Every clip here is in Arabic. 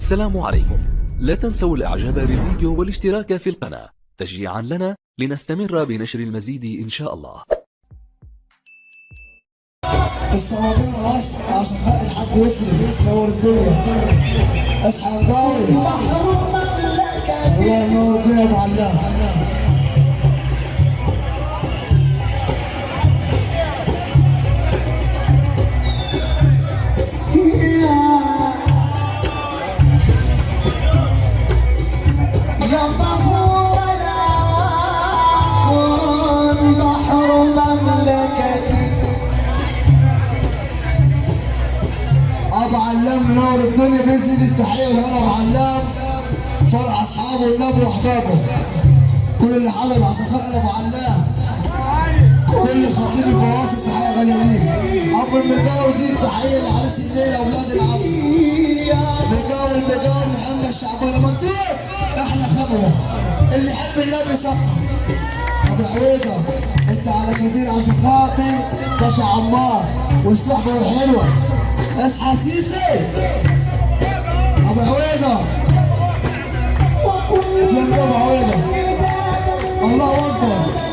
السلام عليكم. لا تنسوا الاعجاب بالفيديو والاشتراك في القناة تشجيعا لنا لنستمر بنشر المزيد ان شاء الله. الصوابين العشر عشان خلق الحاج يسري نور الدنيا. اصحى مداوي الله ينور الدنيا يا ابو علام. ابو علام منور الدنيا بيزيد التحيه وهنا ابو علام فرع اصحابه والنبي واحبابه. كل اللي حضر عشان خاطر ابو علام، كل خطيب الفواصل تحيه غاليه ليه. ابو المجاوي دي التحيه لعريس الليله اولاد العم مجاوي المجاوي محمد شعبان منطوق احلى خبره. اللي يحب النبي سقف. ابو عويده انت على كتير عشان خاطر باشا عمار والصحبه الحلوه. اصحى سيسي ابو عويده. اسلام ابو عويده الله اكبر.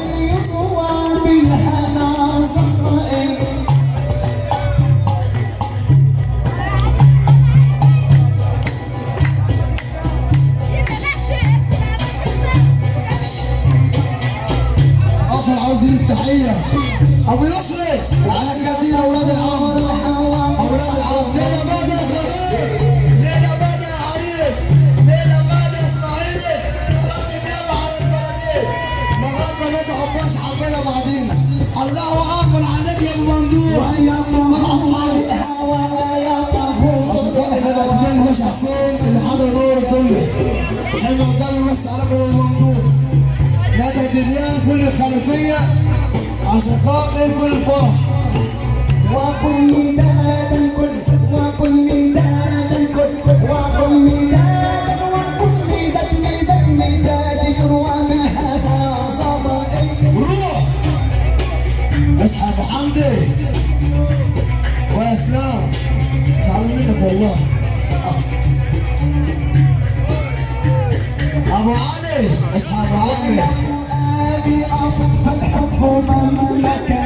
افضل عاوزين التحيه ابو يسري وعلى كتير اولاد العم. اولاد العم ليله بدر خليل، ليله بدر يا عريس، ليله بدر اسماعيل ولاد النعمه على البلدين. مرات ما ندعو باش حبينا بعضينا. الله اكبر عليك يا ابو ممدوح مع اصحابي. عشان خاطر كده اتنين باش حسين اللي حضر نور الدنيا. حلو قدامي بس على ابو ممدوح. ندى دنيان كل الخلفيه عشان خاطر كل الفرح. وكل ميدان الكل وكل ميدان الكل وكل ميدان وكل ميدان يروى من هذا صفائي. روح اصحى ابو حمدي واسلام تعالوا منك والله. ابو علي اصحى ابو عمي. ابي اصف الحب مملكه.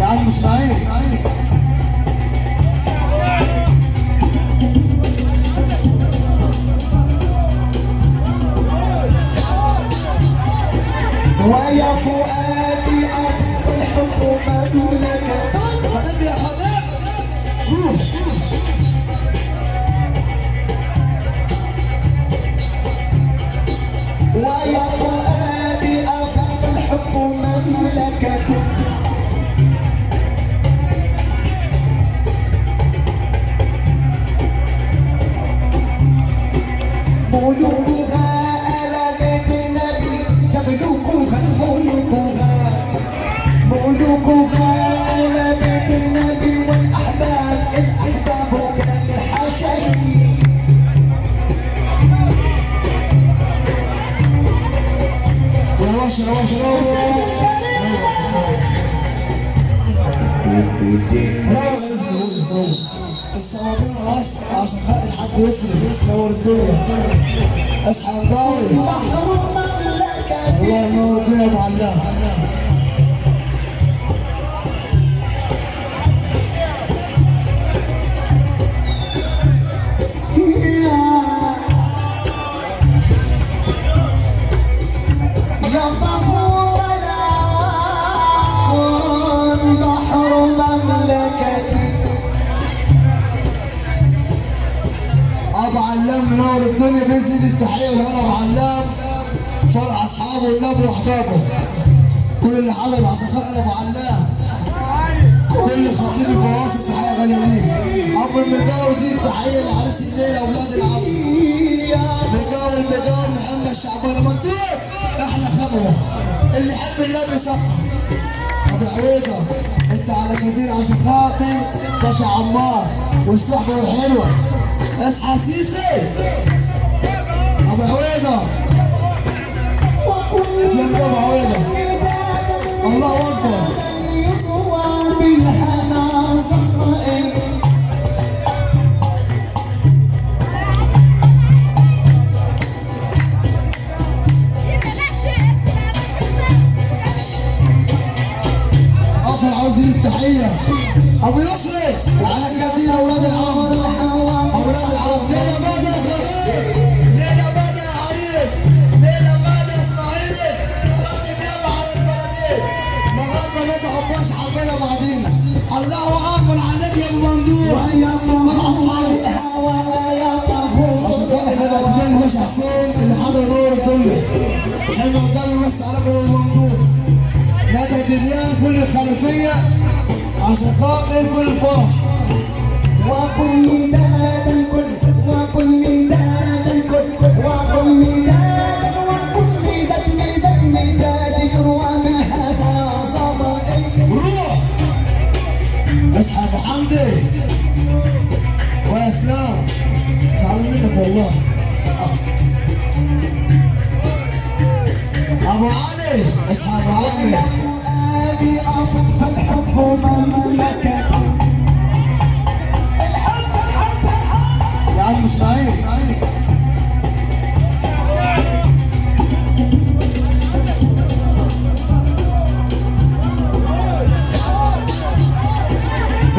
يا عم اسماعيل ويا فؤادي اصف الحب مملكه. حبيبي يا حبيب روح. ويا فؤادي اصف الحب مملكه. ملوكها آل بيت النبي يملكها ملوكها آل بيت النبي والأحباب الأحباب كالحشاشين. يا باشا يا باشا الصوابين العشر عشان خلق الحاج يسري نور الدنيا. اصحى مداوي الله ينور الدنيا يا ابو علام. يا طهور العون بحر مملكتي. ابو علام منور الدنيا بيزيد التحيه وهنا ابو علام فرع اصحابه والنبي واحبابه. كل اللي حضر عشان خاطر ابو علام، كل خطيب الفواصل تحيه غاليه ليه. ابو المجاوي دي التحيه لعريس الليله اولاد العم مجاوي المجاوي محمد شعبان منطوق احلى خبره. اللي يحب النبي سقف. ابو عويده انت على كتير عشان خاطر باشا عمار والصحبه الحلوه. اصحى سيسي ابو عويده. اسلام ابو عويده الله اكبر. على الجديد اولاد العم، اولاد العم. ليلى بدر خطيب، ليلى بدر عريس، ليلى بدر اسماعيل، راتب يابا على البلدين. مغاد بنات عباس حبينا بعضينا. الله اكبر عليك يا ابو ممدوح. من اصحابي عشان كده كده ابنائي مش حسين اللي حضر نور الدنيا. حلو قدامي بس على ابو ممدوح. ندى دنيان كل الخلفيه عشان خاطر كل الفرح. وكل ميدان الكل، وكل ميدان الكل، وكل ميدان، وكل ميدان ميدان ميدان يروى من هذا صبر. روح اصحى ابو حمدي ويا اسلام تعال منك والله. ابو علي اصحى ابو عمي. فؤادي أصف الحب مملكة. الحب الحب الحب يا عم اسماعيل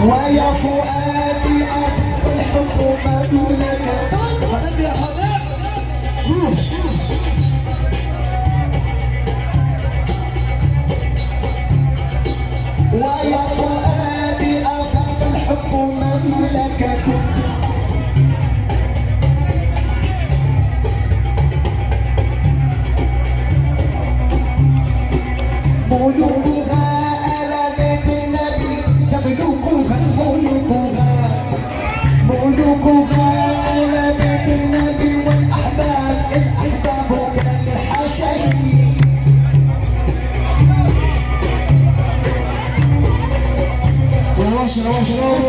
ويا فؤادي أصف الحب مملكة. خدام يا خدام روح. ويا فؤادي أصف الحب مملكة. ملوكها آل بيت النبي، تملكها ملوكها، ملوكها آل بيت النبي والأحباب، الأحباب كالحشاشين. يا روش يا روش يا روش.